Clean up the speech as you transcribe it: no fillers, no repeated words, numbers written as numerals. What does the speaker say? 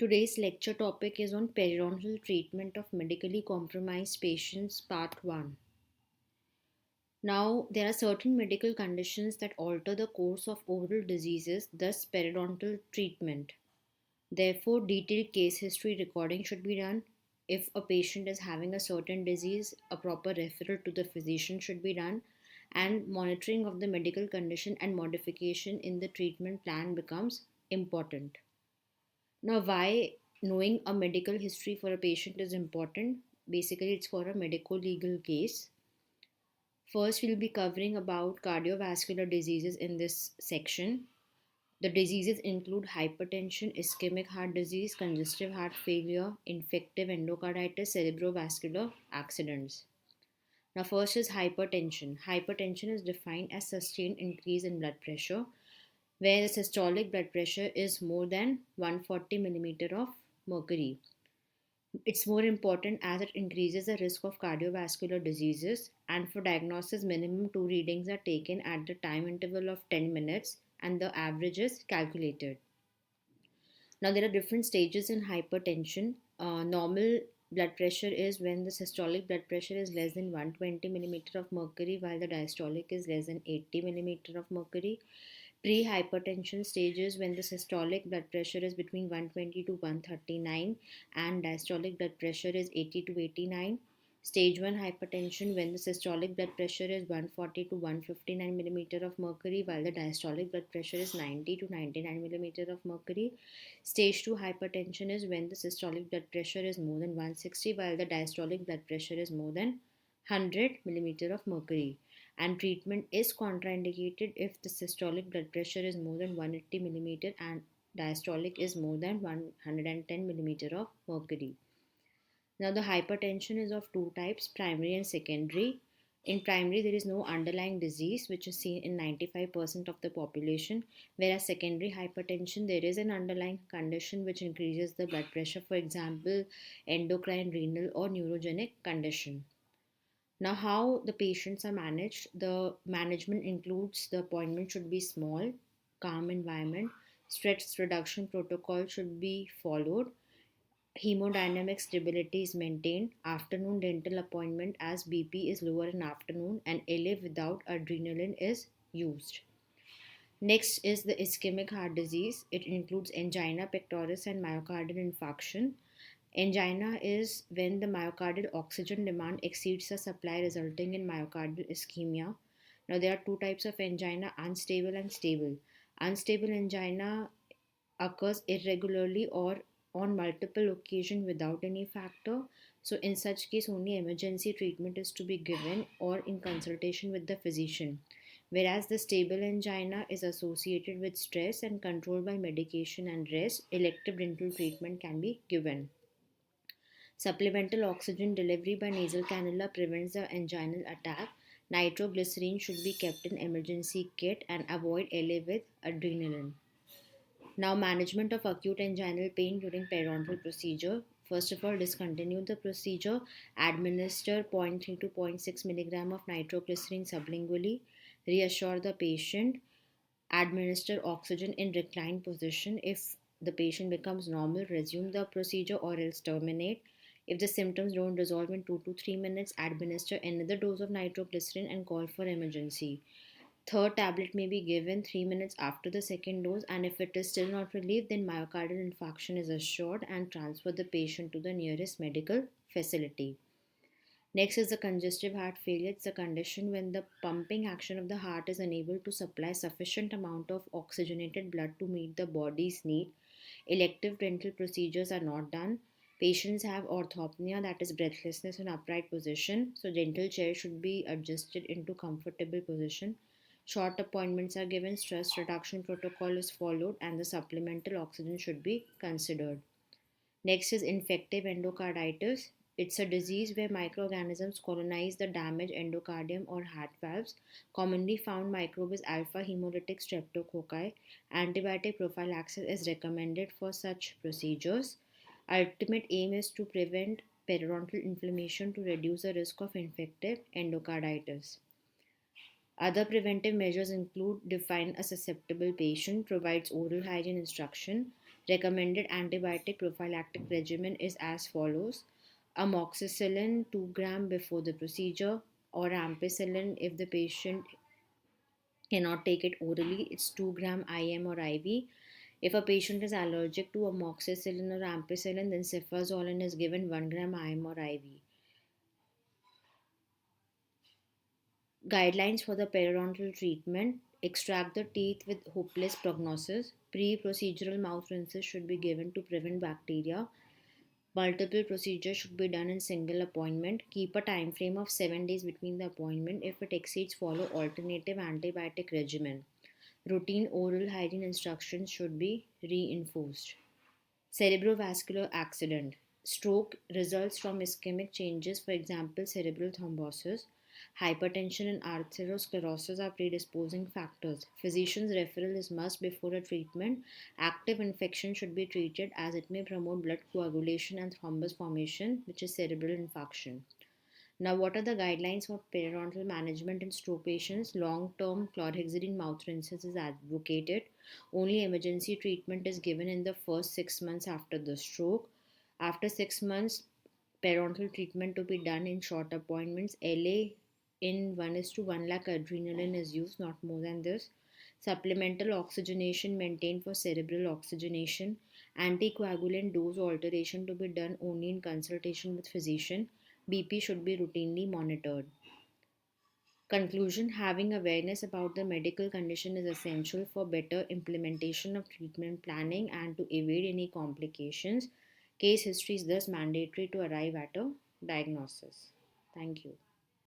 Today's lecture topic is on periodontal treatment of medically compromised patients, part 1. Now, there are certain medical conditions that alter the course of oral diseases, thus, periodontal treatment. Therefore, detailed case history recording should be done. If a patient is having a certain disease, a proper referral to the physician should be done, and monitoring of the medical condition and modification in the treatment plan becomes important. Now, why knowing a medical history for a patient is important? Basically, it's for a medico legal case. First, we'll be covering about cardiovascular diseases in this section. The diseases include hypertension, ischemic heart disease, congestive heart failure, infective endocarditis, cerebrovascular accidents. Now, first is hypertension. Hypertension is defined as sustained increase in blood pressure, where the systolic blood pressure is more than 140 millimeter of mercury. It's more important as it increases the risk of cardiovascular diseases, and for diagnosis, minimum two readings are taken at the time interval of 10 minutes and the average is calculated. Now, there are different stages in hypertension. Normal blood pressure is when the systolic blood pressure is less than 120 millimeter of mercury, while the diastolic is less than 80 millimeter of mercury. Pre-hypertension stages when the systolic blood pressure is between 120 to 139 and diastolic blood pressure is 80 to 89. Stage 1 hypertension when the systolic blood pressure is 140 to 159 millimeter of mercury while the diastolic blood pressure is 90 to 99 millimeter of mercury. Stage 2 hypertension is when the systolic blood pressure is more than 160 while the diastolic blood pressure is more than 100 millimeter of mercury, and treatment is contraindicated if the systolic blood pressure is more than 180 millimeter and diastolic is more than 110 millimeter of mercury. Now, the hypertension is of two types, primary and secondary. In primary, there is no underlying disease, which is seen in 95% of the population, whereas secondary hypertension, there is an underlying condition which increases the blood pressure, for example, endocrine, renal, or neurogenic condition. Now, how the patients are managed? The management includes the appointment should be small, calm environment, stress reduction protocol should be followed, hemodynamic stability is maintained, afternoon dental appointment as BP is lower in afternoon, and LA without adrenaline is used. Next is the ischemic heart disease. It includes angina pectoris and myocardial infarction. Angina is when the myocardial oxygen demand exceeds the supply, resulting in myocardial ischemia. Now, there are two types of angina, unstable and stable. Unstable angina occurs irregularly or on multiple occasions without any factor. So, in such case, only emergency treatment is to be given or in consultation with the physician. Whereas the stable angina is associated with stress and controlled by medication and rest, elective dental treatment can be given. Supplemental oxygen delivery by nasal cannula prevents the anginal attack. Nitroglycerin should be kept in emergency kit and avoid LA with adrenaline. Now, management of acute anginal pain during periodontal procedure. First of all, discontinue the procedure. Administer zero point 0.3 to zero point 0.6 milligram of nitroglycerin sublingually. Reassure the patient. Administer oxygen in reclined position. If the patient becomes normal, resume the procedure or else terminate. If the symptoms don't resolve in 2 to 3 minutes, administer another dose of nitroglycerin and call for emergency. Third tablet may be given 3 minutes after the second dose, and if it is still not relieved, then myocardial infarction is assured and transfer the patient to the nearest medical facility. Next is the congestive heart failure. It's a condition when the pumping action of the heart is unable to supply sufficient amount of oxygenated blood to meet the body's need. Elective dental procedures are not done. Patients have orthopnea, that is breathlessness in upright position. So dental chair should be adjusted into comfortable position. Short appointments are given, stress reduction protocol is followed, and the supplemental oxygen should be considered. Next is infective endocarditis. It's a disease where microorganisms colonize the damaged endocardium or heart valves. Commonly found microbe is alpha hemolytic streptococci. Antibiotic prophylaxis is recommended for such procedures. Ultimate aim is to prevent periodontal inflammation to reduce the risk of infective endocarditis. Other preventive measures include define a susceptible patient, provides oral hygiene instruction, Recommended antibiotic prophylactic regimen is as follows: amoxicillin 2 gram before the procedure, or ampicillin if the patient cannot take it orally, it's 2 gram IM or IV. If a patient is allergic to amoxicillin or ampicillin, then cefazolin is given 1 gram IM or IV. Guidelines for the periodontal treatment: extract the teeth with hopeless prognosis. Pre procedural mouth rinses should be given to prevent bacteria. Multiple procedures should be done in single appointment. Keep a time frame of 7 days between the appointment. If it exceeds, follow alternative antibiotic regimen. Routine oral hygiene instructions should be reinforced. Cerebrovascular accident. Stroke results from ischemic changes, for example, cerebral thrombosis. Hypertension and atherosclerosis are predisposing factors. Physician's referral is must before a treatment. Active infection should be treated as it may promote blood coagulation and thrombus formation, which is cerebral infarction. Now, what are the guidelines for periodontal management in stroke patients? Long-term chlorhexidine mouth rinses is advocated. Only emergency treatment is given in the first 6 months after the stroke. After 6 months, periodontal treatment to be done in short appointments. LA in 1 is to 1 lakh adrenaline is used, not more than this. Supplemental oxygenation maintained for cerebral oxygenation. Anticoagulant dose alteration to be done only in consultation with physician. BP should be routinely monitored. Conclusion: having awareness about the medical condition is essential for better implementation of treatment planning and to evade any complications. Case history is thus mandatory to arrive at a diagnosis. Thank you.